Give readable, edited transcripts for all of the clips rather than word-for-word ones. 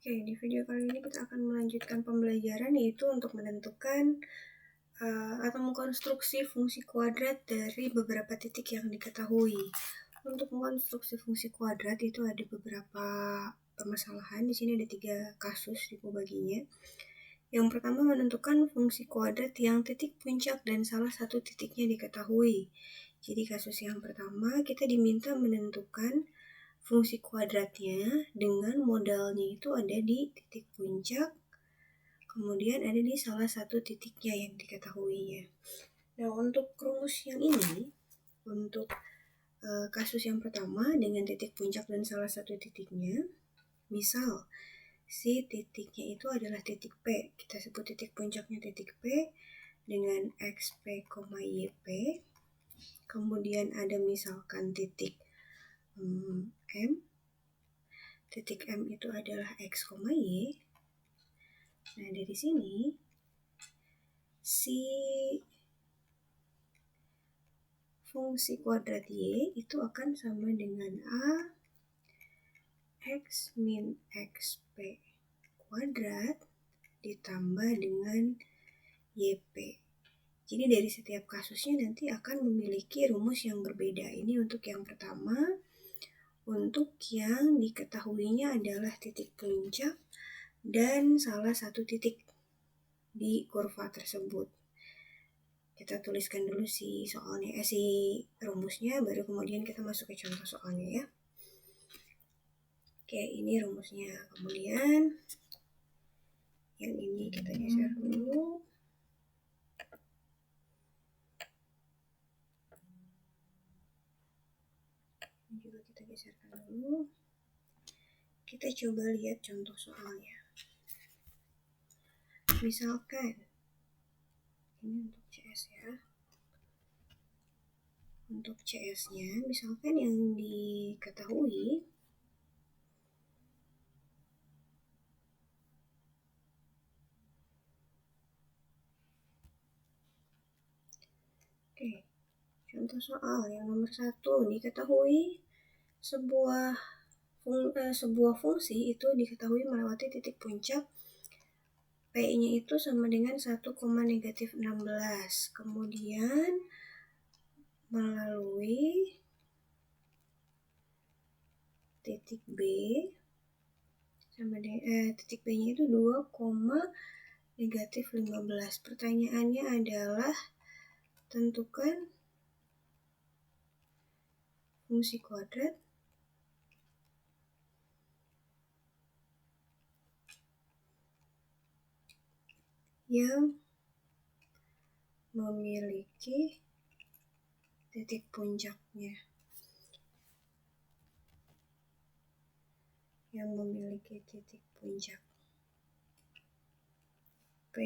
Oke, di video kali ini kita akan melanjutkan pembelajaran yaitu untuk menentukan atau mengkonstruksi fungsi kuadrat dari beberapa titik yang diketahui. Untuk mengkonstruksi fungsi kuadrat itu ada beberapa permasalahan. Di sini ada 3 kasus baginya. Yang pertama menentukan fungsi kuadrat yang titik puncak dan salah satu titiknya diketahui. Jadi kasus yang pertama kita diminta menentukan fungsi kuadratnya dengan modalnya itu ada di titik puncak, kemudian ada di salah satu titiknya yang diketahuinya. Nah, untuk rumus yang ini, untuk kasus yang pertama dengan titik puncak dan salah satu titiknya, misal si titiknya itu adalah titik P, kita sebut titik puncaknya titik P dengan XP, YP, kemudian ada misalkan titik M, titik M itu adalah X, Y. Nah, dari sini si fungsi kuadrat Y itu akan sama dengan A X min XP kuadrat ditambah dengan YP. Jadi dari setiap kasusnya nanti akan memiliki rumus yang berbeda. Ini untuk yang pertama. Untuk yang diketahuinya adalah titik puncak dan salah satu titik di kurva tersebut. Kita tuliskan dulu si soalnya, si rumusnya, baru kemudian kita masuk ke contoh soalnya ya. Oke, ini rumusnya. Kemudian yang ini kita geser dulu. Ini juga kita geserkan dulu. Kita coba lihat contoh soalnya. Misalkan ini untuk CS ya. Untuk CS-nya, misalkan yang diketahui Oke, contoh soal yang nomor 1, diketahui sebuah fungsi itu diketahui melewati titik puncak P-nya itu sama dengan 1, -16. Kemudian melalui titik B sama dengan titik B-nya itu 2, -15. Pertanyaannya adalah tentukan fungsi kuadrat yang memiliki titik puncaknya. Yang memiliki titik puncak P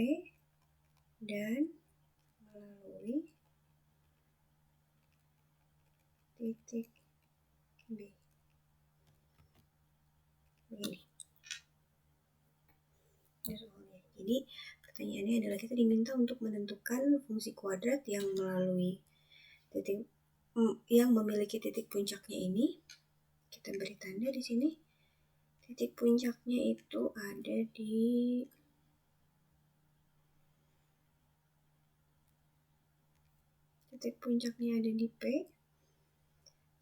dan melalui titik B. Begini. Ini soalnya. Jadi pertanyaannya adalah kita diminta untuk menentukan fungsi kuadrat yang melalui titik yang memiliki titik puncaknya ini. Kita beri tanda di sini. Titik puncaknya itu ada di P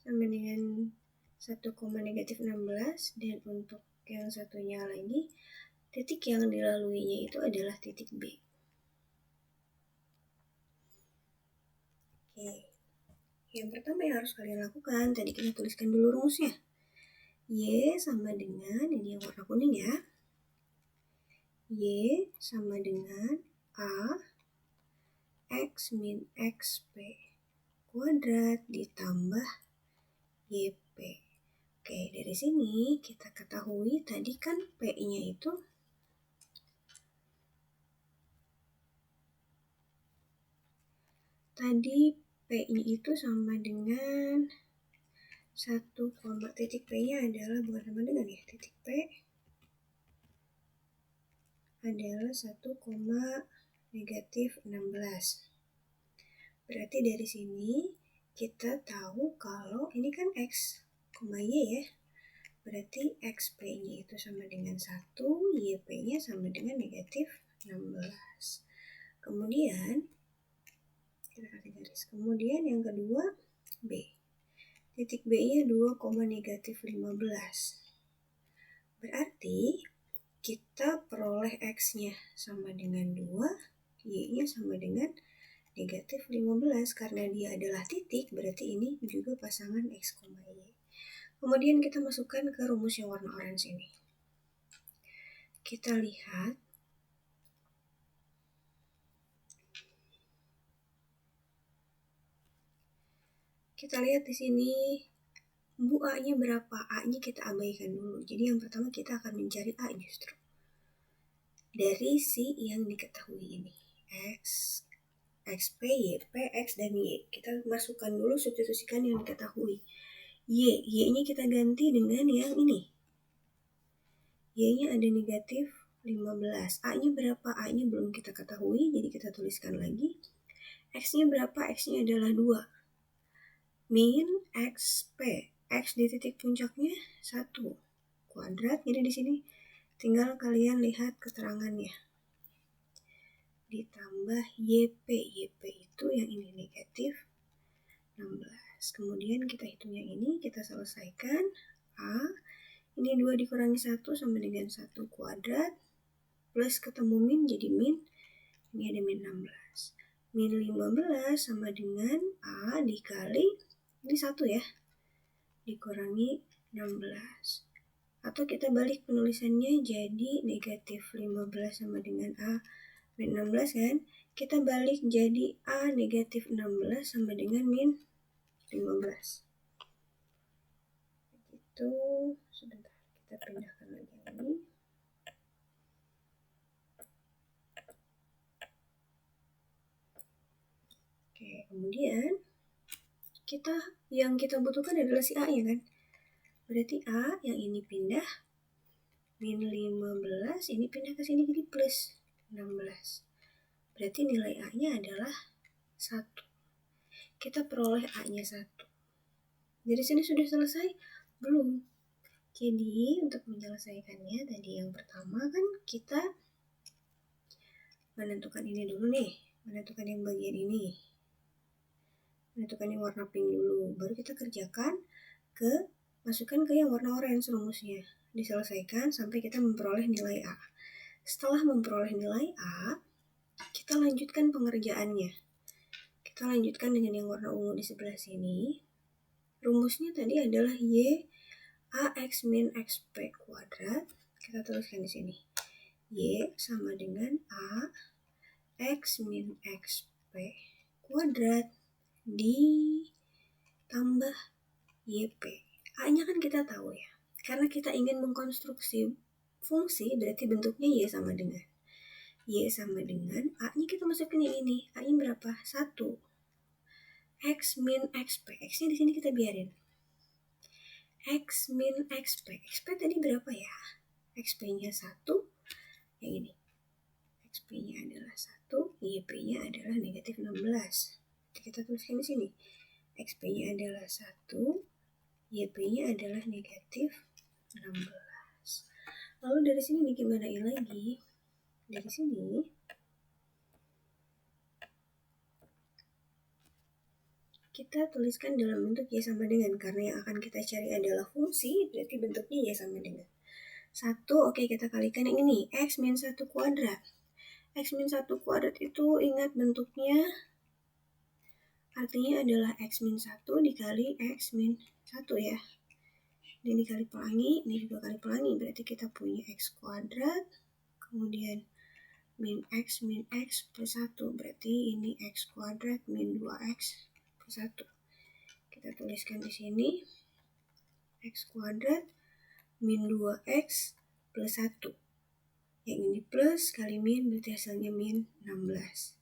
sama dengan 1, -16, dan untuk yang satunya lagi titik yang dilaluinya itu adalah titik B. Oke. Yang pertama yang harus kalian lakukan, tadi kita tuliskan dulu rumusnya. Y sama dengan, ini yang warna kuning ya. Y sama dengan A X min XP kuadrat ditambah YP. Oke, dari sini kita ketahui tadi kan P-nya itu P-nya itu sama dengan 1, titik P-nya adalah bukan sama dengan ya, titik P adalah 1, -16. Berarti dari sini kita tahu kalau ini kan X, Y ya. Berarti XP-nya itu sama dengan 1, YP-nya sama dengan negatif 16. Kemudian, kita kasih garis. Kemudian yang kedua, B. Titik B-nya 2, negatif 15. Berarti, kita peroleh X-nya sama dengan 2, Y-nya sama dengan negatif 15. Karena dia adalah titik, berarti ini juga pasangan X, Y. Kemudian kita masukkan ke rumus yang warna orange ini. Kita lihat. Kita lihat di sini, Bu A-nya berapa? A-nya kita abaikan dulu. Jadi yang pertama kita akan mencari A justru. Dari si yang diketahui ini. X, XP, YP, X, dan Y. Kita masukkan dulu, substitusikan yang diketahui. Y-nya kita ganti dengan yang ini. Y-nya ada negatif 15. A-nya berapa? A-nya belum kita ketahui, jadi kita tuliskan lagi. X-nya berapa? X-nya adalah 2. Min XP. X di titik puncaknya 1 kuadrat. Jadi di sini tinggal kalian lihat keterangannya. Ditambah YP. YP itu yang ini negatif 16. Kemudian kita hitung yang ini, kita selesaikan. A, ini 2 dikurangi 1 sama dengan 1 kuadrat. Plus ketemu min jadi min. Ini ada min 16. Min 15 sama dengan A dikali, ini 1 ya, dikurangi 16. Atau kita balik penulisannya jadi negatif 15 sama dengan A min 16 kan. Kita balik jadi A negatif 16 sama dengan min 15. Itu sebentar, kita pindahkan lagi ini. Oke, kemudian yang kita butuhkan adalah si A-nya kan. Berarti A yang ini pindah, min 15, ini pindah ke sini jadi plus 16. Berarti nilai A-nya adalah 1. Kita peroleh A-nya 1. Dari sini sudah selesai? Belum. Jadi untuk menyelesaikannya tadi yang pertama kan kita menentukan ini dulu nih. Menentukan yang bagian ini. Menentukan yang warna pink dulu. Baru kita kerjakan masukkan ke yang warna orange rumusnya. Diselesaikan sampai kita memperoleh nilai A. Setelah memperoleh nilai A, kita lanjutkan pengerjaannya. Kita lanjutkan dengan yang warna ungu di sebelah sini. Rumusnya tadi adalah Y AX min XP kuadrat. Kita tuliskan di sini. Y sama dengan A X min XP kuadrat ditambah YP. A-nya kan kita tahu ya. Karena kita ingin mengkonstruksi fungsi, berarti bentuknya Y sama dengan. Y sama dengan, A-nya kita masukin yang ini. A-nya berapa? 1. X min XP. X-nya di sini kita biarin. X min XP. XP tadi berapa ya? XP-nya 1. Yang ini. XP-nya adalah 1. YP-nya adalah negatif 16. Jadi kita tuliskan di sini. XP-nya adalah 1. YP-nya adalah negatif 16. Lalu dari sini gimana lagi? Dari sini kita tuliskan dalam bentuk Y sama dengan. Karena yang akan kita cari adalah fungsi, berarti bentuknya Y sama dengan 1. Oke, kita kalikan yang ini. X min 1 kuadrat. X min 1 kuadrat itu ingat bentuknya, artinya adalah X min 1 dikali X min 1 ya. Ini dikali pelangi, ini juga kali pelangi. Berarti kita punya X kuadrat, kemudian min X plus 1. Berarti ini X kuadrat min 2X plus 1. Kita tuliskan di sini. X kuadrat min 2X plus 1. Yang ini plus kali min, berarti hasilnya min 16.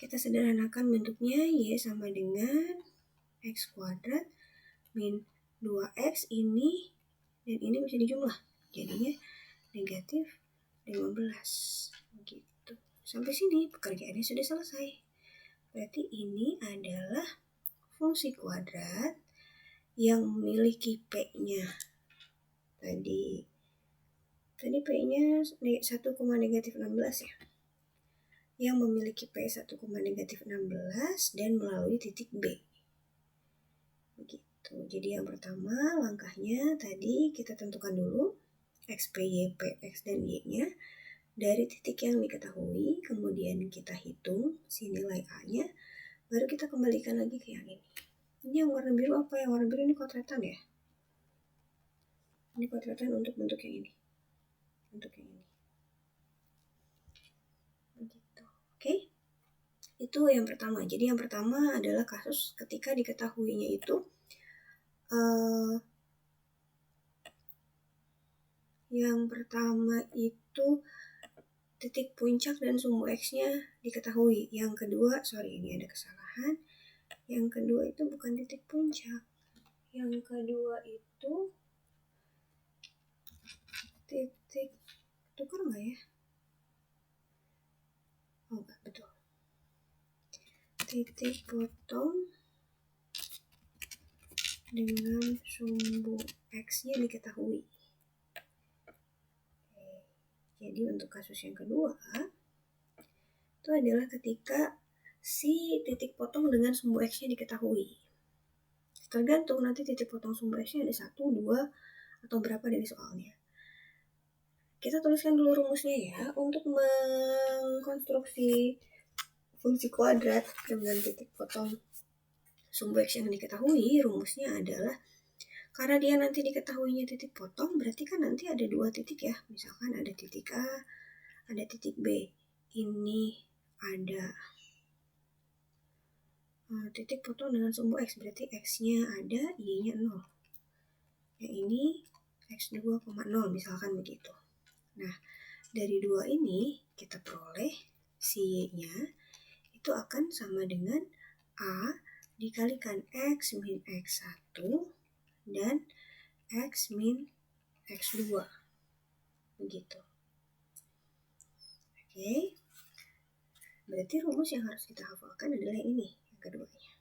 Kita sederhanakan bentuknya, Y sama dengan X kuadrat min 2X ini dan ini bisa dijumlah. Jadinya negatif 15. Gitu. Sampai sini pekerjaannya sudah selesai. Berarti ini adalah fungsi kuadrat yang memiliki P-nya Tadi P-nya 1,-16 ya. Yang memiliki P 1,-16 dan melalui titik B. Begitu. Jadi yang pertama langkahnya tadi kita tentukan dulu X, P, Y, P, X, dan Y-nya dari titik yang diketahui, kemudian kita hitung si nilai A-nya, baru kita kembalikan lagi ke yang ini. Ini yang warna biru apa? Yang warna biru ini kotretan ya. Ini kotretan untuk bentuk yang ini. Untuk yang ini. Begitu. Oke? Itu yang pertama. Jadi yang pertama adalah kasus ketika diketahuinya itu yang pertama itu titik puncak dan sumbu X-nya diketahui. Yang kedua, ini ada kesalahan. Yang kedua itu bukan titik puncak. Yang kedua itu titik, tukar nggak ya? Oh enggak, betul. Titik potong dengan sumbu X-nya diketahui. Jadi untuk kasus yang kedua, itu adalah ketika si titik potong dengan sumbu X-nya diketahui. Tergantung nanti titik potong sumbu X-nya ada 1, 2, atau berapa dari soalnya. Kita tuliskan dulu rumusnya ya. Untuk mengkonstruksi fungsi kuadrat dengan titik potong sumbu X yang diketahui, rumusnya adalah karena dia nanti diketahuinya titik potong, berarti kan nanti ada 2 titik ya. Misalkan ada titik A, ada titik B. Ini ada titik potong dengan sumbu X, berarti X-nya ada, Y-nya 0. Yang ini X2,0 misalkan begitu. Nah, dari 2 ini kita peroleh si Y-nya itu akan sama dengan A dikalikan X min X1 dan X min X2. Begitu. Oke. Berarti rumus yang harus kita hafalkan adalah ini, yang keduanya.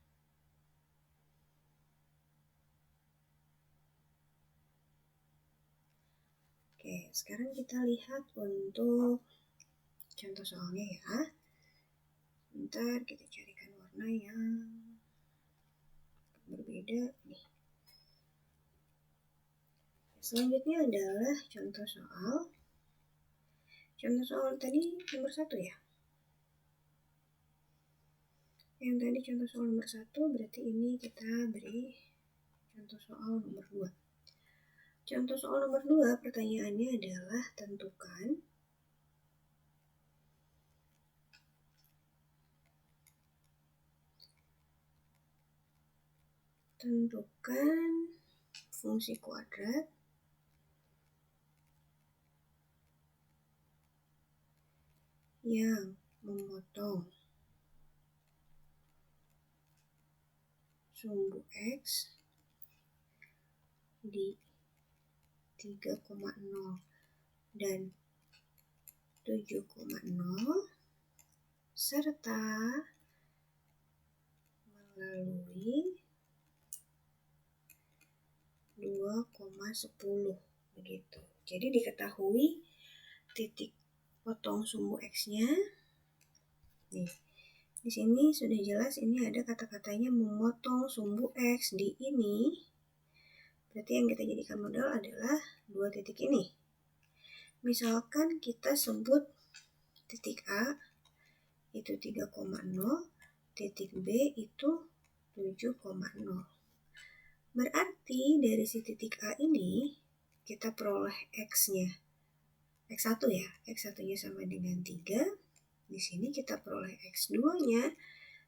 Oke, sekarang kita lihat untuk contoh soalnya ya. Bentar, kita carikan warna yang berbeda nih. Selanjutnya adalah contoh soal. Contoh soal tadi nomor 1 ya. Yang tadi contoh soal nomor 1, berarti ini kita beri contoh soal nomor 2. Contoh soal nomor 2, pertanyaannya adalah tentukan fungsi kuadrat yang memotong sumbu X di 3,0 dan 7,0 serta melalui 2,10 begitu. Jadi diketahui titik potong sumbu X-nya. Nih, di sini sudah jelas ini ada kata-katanya memotong sumbu X di ini. Berarti yang kita jadikan modal adalah 2 titik ini. Misalkan kita sebut titik A itu 3,0, titik B itu 7,0. Berarti dari si titik A ini kita peroleh X-nya. X1 ya, X1-nya sama dengan 3. Di sini kita peroleh X2-nya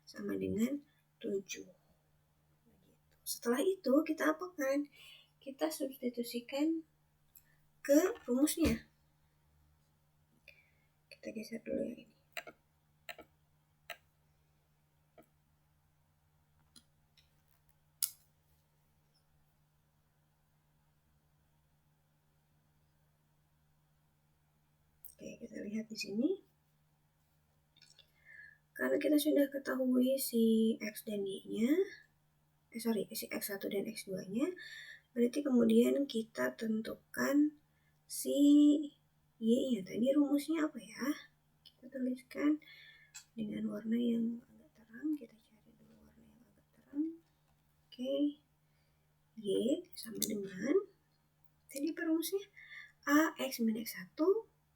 sama dengan 7. Setelah itu kita apakan? Kita substitusikan ke rumusnya. Kita geser dulu yang ini. Oke, kita lihat di sini. Karena kita sudah ketahui si X dan Y-nya, si X1 dan X2-nya, Berarti kemudian kita tentukan si Y-nya. Tadi rumusnya apa ya? Kita tuliskan dengan warna yang agak terang. Kita cari dulu warna yang agak terang. Oke. Y sama dengan, tadi apa rumusnya? A X min X1,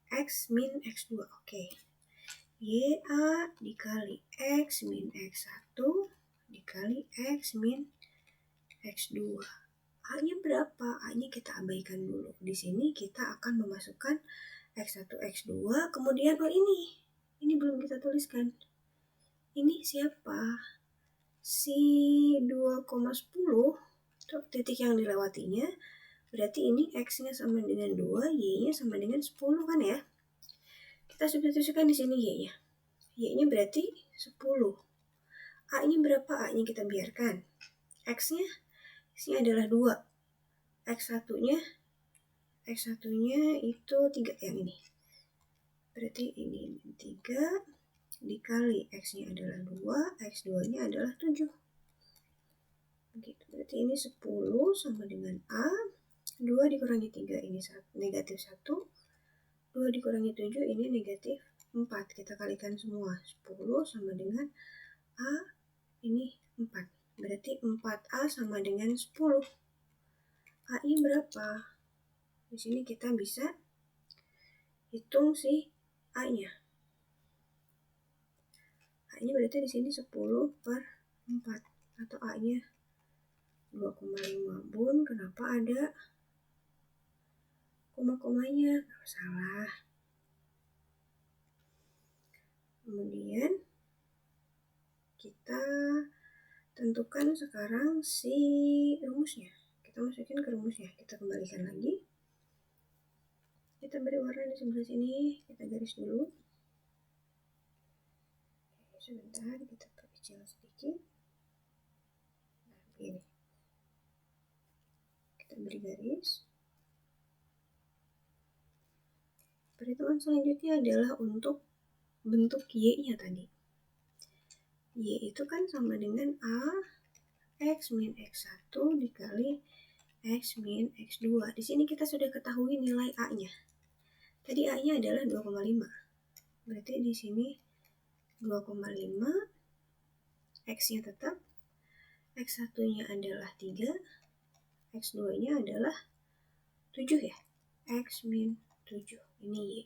X min X2. Oke. YA dikali X min X1 dikali X min X2. A-nya berapa? A-nya kita abaikan dulu. Di sini kita akan memasukkan X1, X2, kemudian ini belum kita tuliskan. Ini siapa? Si 2,10, titik yang dilewatinya, berarti ini X-nya sama dengan 2, Y-nya sama dengan 10 kan ya? Kita substitusikan di sini Y-nya. Y-nya berarti 10. A-nya berapa? A-nya kita biarkan. X-nya adalah 2. X1-nya itu 3 yang ini. Berarti ini 3 dikali X-nya adalah 2, X2-nya adalah 7. Begitu. Berarti ini 10 sama dengan A. 2 dikurangi 3 ini negatif 1. 2 dikurangi 7 ini negatif 4. Kita kalikan semua. 10 sama dengan A ini 4. Berarti 4A sama dengan 10. A-nya berapa? Di sini kita bisa hitung si A-nya. A-nya berarti di sini 10 per 4. Atau A-nya 2,5. Bun, kenapa ada koma-komanya? Gak salah. Kemudian kita tentukan sekarang si rumusnya. Kita masukin ke rumusnya. Kita kembalikan lagi. Kita beri warna di sebelah sini. Kita garis dulu. Oke, sebentar, kita perkecil sedikit. Nah, begini. Kita beri garis. Perhitungan selanjutnya adalah untuk bentuk Y-nya tadi. Y itu kan sama dengan A X min X1 dikali X min X2. Di sini kita sudah ketahui nilai A-nya. Tadi A-nya adalah 2,5. Berarti di sini 2,5. X-nya tetap. X1-nya adalah 3. X2-nya adalah 7 ya. X min 7. Ini Y.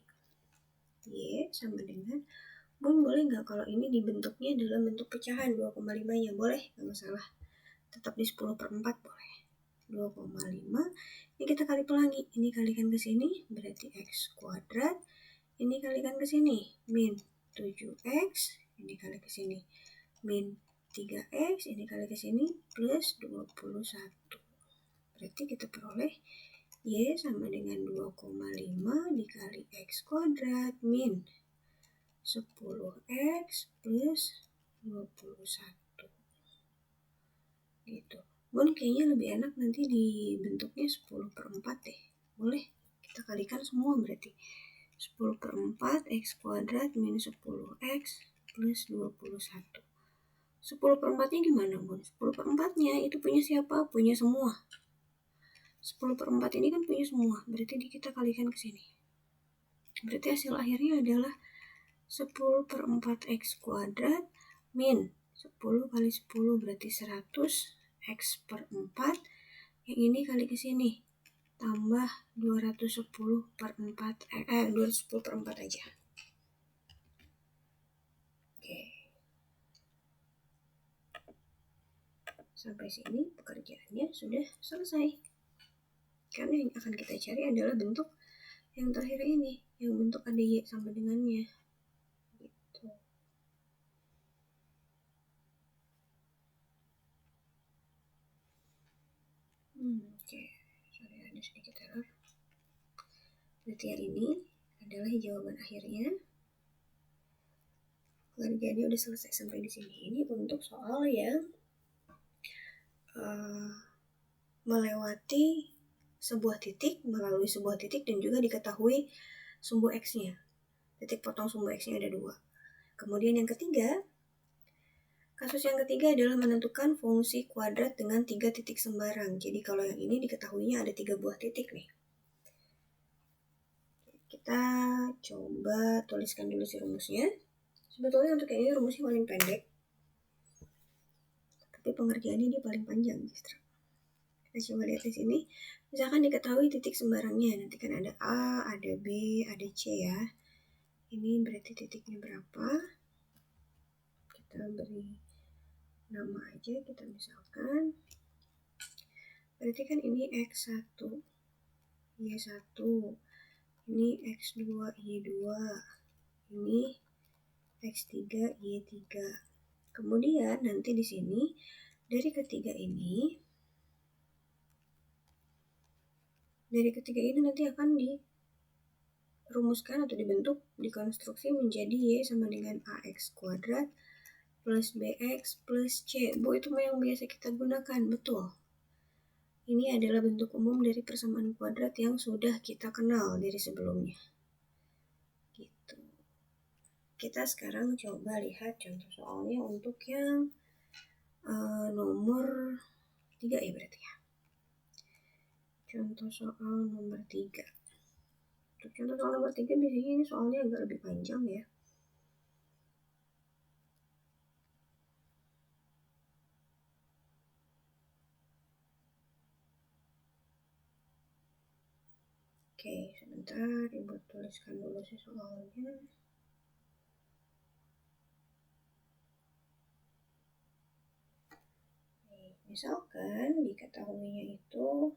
Y sama dengan, Bun, boleh nggak kalau ini dibentuknya dalam bentuk pecahan 2,5-nya? Boleh, nggak masalah. Tetap di 10 per 4 boleh. 2,5. Ini kita kali pelangi. Ini kalikan ke sini, berarti X kuadrat. Ini kalikan ke sini, min 7X. Ini kali ke sini, min 3X. Ini kali ke sini, plus 21. Berarti kita peroleh Y sama dengan 2,5 dikali X kuadrat min 10X plus 21. Gitu. Bun, kayaknya lebih enak nanti dibentuknya 10 per 4 deh. Boleh? Kita kalikan semua berarti. 10 per 4 X kuadrat min 10X plus 21. 10 per 4-nya gimana, Bun? 10 per 4-nya itu punya siapa? Punya semua. 10 per 4 ini kan punya semua. Berarti kita kalikan ke sini. Berarti hasil akhirnya adalah 10 per 4X kuadrat min 10 kali 10 berarti 100 X per 4. Yang ini kali ke sini. Tambah 210 per 4. 210 per 4 aja. Oke. Sampai sini pekerjaannya sudah selesai. Karena yang akan kita cari adalah bentuk yang terakhir ini. Yang bentuk ada Y sama dengannya. Gitu. Oke. Sorry, ada sedikit error. Berarti yang ini adalah jawaban akhirnya. Pekerjaannya udah selesai sampai di sini. Ini untuk soal yang melewati sebuah titik, melalui sebuah titik dan juga diketahui sumbu X-nya. Titik potong sumbu X-nya ada 2. Kemudian yang ketiga, Kasus yang ketiga adalah menentukan fungsi kuadrat dengan 3 titik sembarang. Jadi kalau yang ini diketahuinya ada 3 buah titik nih. Kita coba tuliskan dulu si rumusnya. Sebetulnya untuk yang ini rumusnya paling pendek, tapi pengerjaannya dia paling panjang justru. Kita coba lihat di sini. Misalkan diketahui titik sembarangnya, nanti kan ada A, ada B, ada C ya. Ini berarti titiknya berapa? Kita beri nama aja, kita misalkan. Berarti kan ini X1, Y1, ini X2, Y2, ini X3, Y3. Kemudian nanti di sini dari ketiga ini nanti akan dirumuskan atau dibentuk, dikonstruksi menjadi Y sama dengan AX kuadrat plus BX plus C. Itu yang biasa kita gunakan, betul. Ini adalah bentuk umum dari persamaan kuadrat yang sudah kita kenal dari sebelumnya. Gitu. Kita sekarang coba lihat contoh soalnya untuk yang nomor 3 ya berarti ya. Contoh soal nomor 3. Untuk contoh soal nomor 3 biasanya ini soalnya agak lebih panjang ya. Oke, sebentar ibu tuliskan dulu si soalnya. Misalkan diketahuinya itu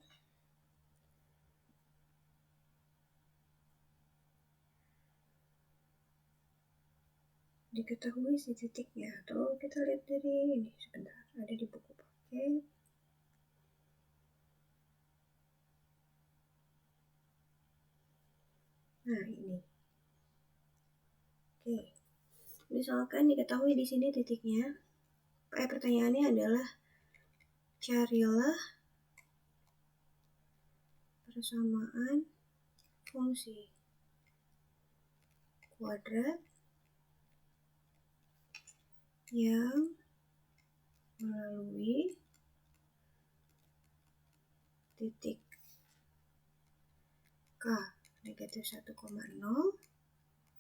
diketahui si titiknya, atau kita lihat dari ini sebentar, ada di buku paket. Nah ini, oke, misalkan diketahui di sini titiknya. Pertanyaannya adalah carilah persamaan fungsi kuadrat yang melalui titik K negatif 1,0,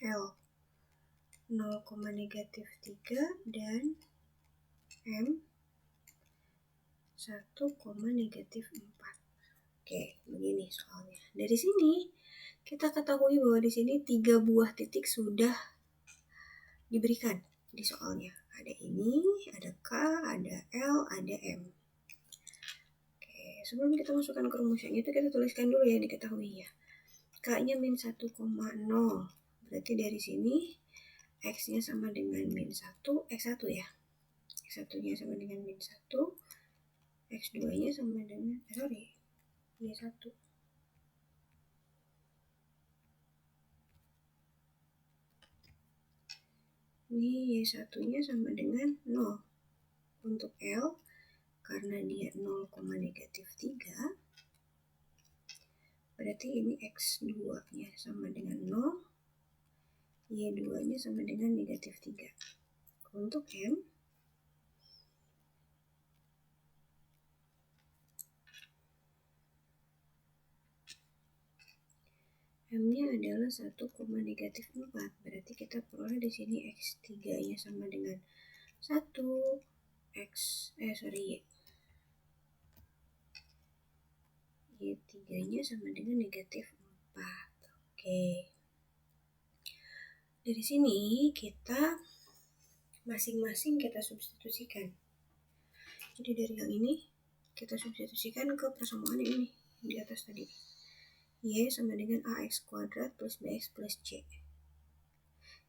L 0,-3, dan M 1,-4. Oke, begini soalnya. Dari sini kita ketahui bahwa di sini 3 buah titik sudah diberikan di soalnya. Ada ini, ada K, ada L, ada M. Oke, sebelum kita masukkan ke rumusnya itu kita tuliskan dulu yang diketahui ya. K-nya min 1,0. Berarti dari sini X-nya sama dengan min 1, X1 ya. X1-nya sama dengan min 1, X2-nya sama dengan, Y1. Ini Y1-nya sama dengan 0. Untuk L, karena dia 0,-3, berarti ini X2-nya sama dengan 0, Y2-nya sama dengan -3. Untuk M, M-nya adalah 1,-4. Berarti kita peroleh di sini X3-nya sama dengan 1, Y3-nya sama dengan -4. Oke. Dari sini kita masing-masing kita substitusikan. Jadi dari yang ini kita substitusikan ke persamaan ini di atas tadi. Y sama dengan AX kuadrat plus BX plus C.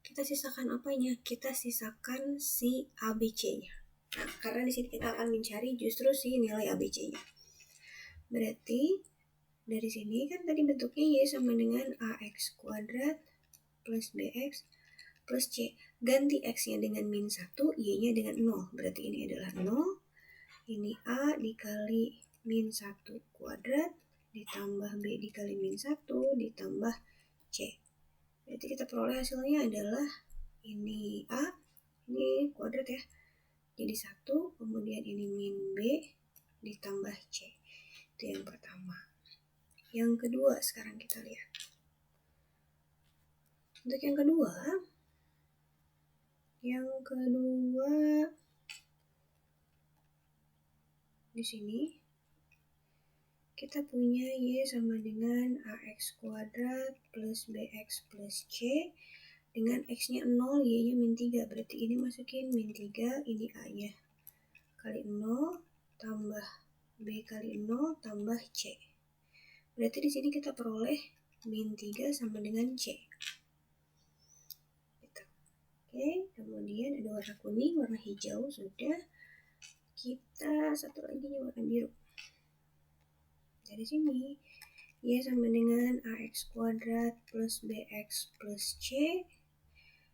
Kita sisakan apanya? Kita sisakan si ABC-nya. Nah, karena di sini kita akan mencari justru si nilai ABC-nya. Berarti dari sini kan tadi bentuknya Y sama dengan AX kuadrat plus BX plus C. Ganti X-nya dengan min 1, Y-nya dengan 0. Berarti ini adalah 0. Ini A dikali min 1 kuadrat ditambah B dikali min 1 ditambah C. Berarti kita peroleh hasilnya adalah ini A, ini kuadrat ya, jadi 1, kemudian ini min B ditambah C. Itu yang pertama. Yang kedua sekarang kita lihat. Untuk yang kedua di sini kita punya Y sama dengan AX kuadrat plus BX plus C dengan X-nya 0, Y-nya min 3. Berarti ini masukin min 3, ini A-nya kali 0 tambah B kali 0 tambah C. Berarti di sini kita peroleh min 3 sama dengan C. Gitu. Oke, kemudian ada warna kuning, warna hijau sudah. Kita satu lagi warna biru. Dari sini Y sama dengan AX kuadrat plus BX plus C.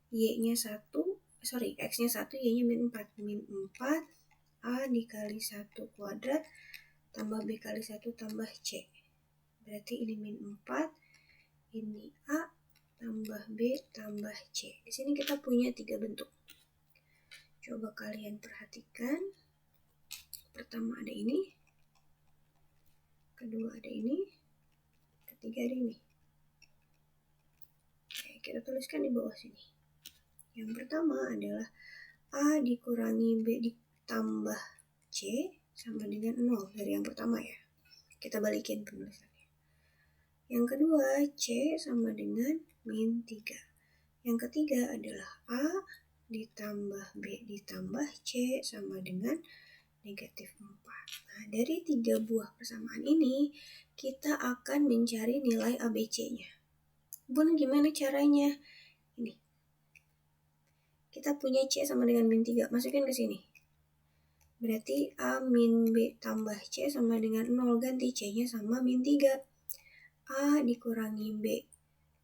Y-nya 1, X-nya 1, Y-nya min 4. Min 4 A dikali 1 kuadrat tambah B kali 1 tambah C. Berarti ini min 4, ini A tambah B tambah C. Di sini kita punya 3 bentuk. Coba kalian perhatikan. Pertama ada ini, kedua ada ini, ketiga ada ini. Oke, kita tuliskan di bawah sini. Yang pertama adalah A dikurangi B ditambah C sama dengan 0 dari yang pertama ya. Kita balikin penulisannya. Yang kedua C sama dengan min 3. Yang ketiga adalah A ditambah B ditambah C sama dengan negatif 4. Nah, dari 3 buah persamaan ini, kita akan mencari nilai ABC-nya. Bun, gimana caranya? Ini. Kita punya C sama dengan min 3. Masukin ke sini. Berarti A min B tambah C sama dengan 0. Ganti C-nya sama min 3. A dikurangi B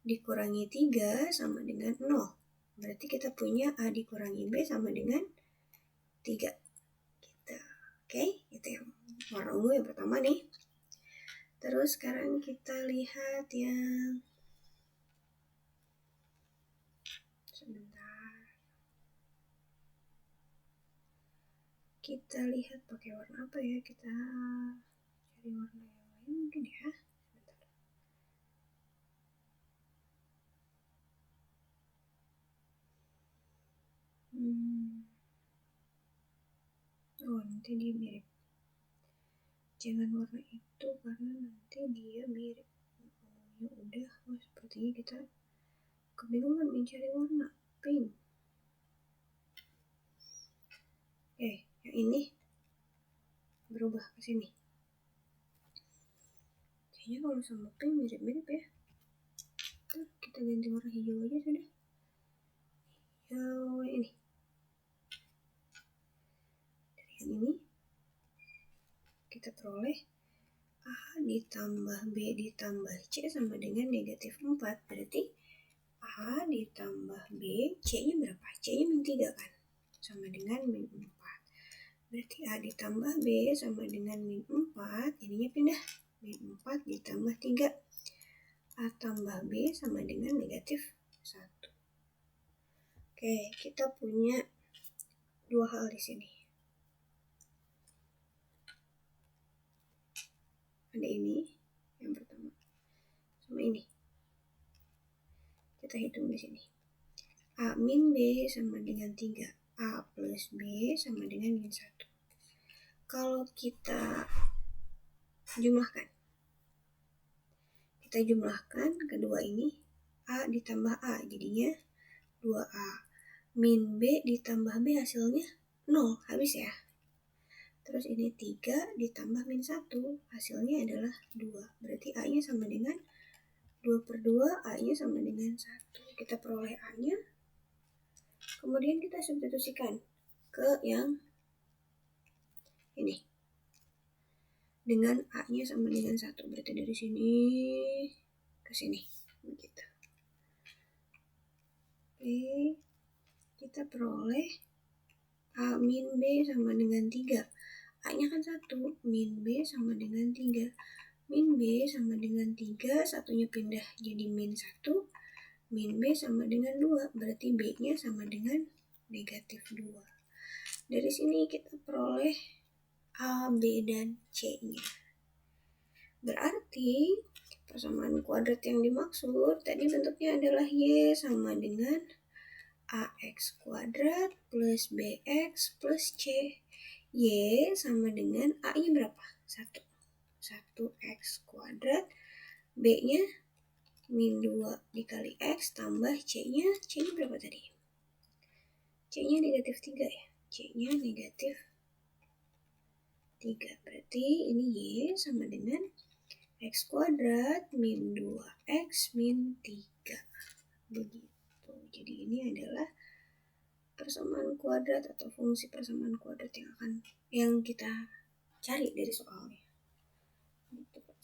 dikurangi 3 sama dengan 0. Berarti kita punya A dikurangi B sama dengan 3. Oke, itu yang warna ungu yang pertama nih. Terus sekarang kita lihat yang sebentar. Kita lihat pakai warna apa ya? Kita cari warna yang lain mungkin ya. Sebentar. Oh, nanti dia mirip. Jangan warna itu karena nanti dia mirip. Ya udah, sepertinya kita kebingungan mencari warna pink. Yang ini berubah ke sini. Kayaknya kalau sama pink mirip-mirip ya. Kita ganti warna hijau aja sudah. Hijau ini. Dari yang ini kita peroleh A ditambah B ditambah C sama dengan negatif 4. Berarti A ditambah B, C-nya berapa? C-nya min 3 kan? Sama dengan min 4. Berarti A ditambah B sama dengan min 4. Ininya pindah. Min 4 ditambah 3. A tambah B sama dengan negatif 1. Oke, kita punya 2 hal di sini. Ada ini, yang pertama. Sama ini. Kita hitung di sini. A min B sama dengan 3. A plus B sama dengan min 1. Kalau kita jumlahkan kedua ini, A ditambah A jadinya 2A. Min B ditambah B hasilnya 0, habis ya. Terus ini 3 ditambah min 1, hasilnya adalah 2. Berarti A-nya sama dengan 2/2, A-nya sama dengan 1. Kita peroleh A-nya. Kemudian kita substitusikan ke yang ini. Dengan A-nya sama dengan 1. Berarti dari sini ke sini. Begitu. Oke. Kita peroleh A min B sama dengan 3. A-nya kan 1. Min B sama dengan 3. Min B sama dengan 3. Satunya pindah jadi min 1. Min B sama dengan 2. Berarti B-nya sama dengan negatif 2. Dari sini kita peroleh A, B, dan C-nya. Berarti persamaan kuadrat yang dimaksud tadi bentuknya adalah Y sama dengan AX kuadrat plus BX plus C. Y sama dengan A-nya berapa? 1. 1X kuadrat. B-nya min 2 dikali X tambah C-nya. C-nya berapa tadi? C-nya negatif 3 ya. C-nya negatif 3. Berarti ini Y sama dengan X kuadrat min 2X min 3. Begitu. Jadi ini adalah persamaan kuadrat atau fungsi persamaan kuadrat yang kita cari dari soalnya.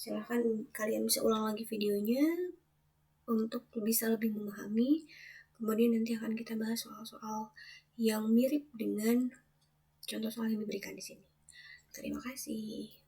Silahkan kalian bisa ulang lagi videonya untuk bisa lebih memahami. Kemudian nanti akan kita bahas soal-soal yang mirip dengan contoh soal yang diberikan di sini. Terima kasih.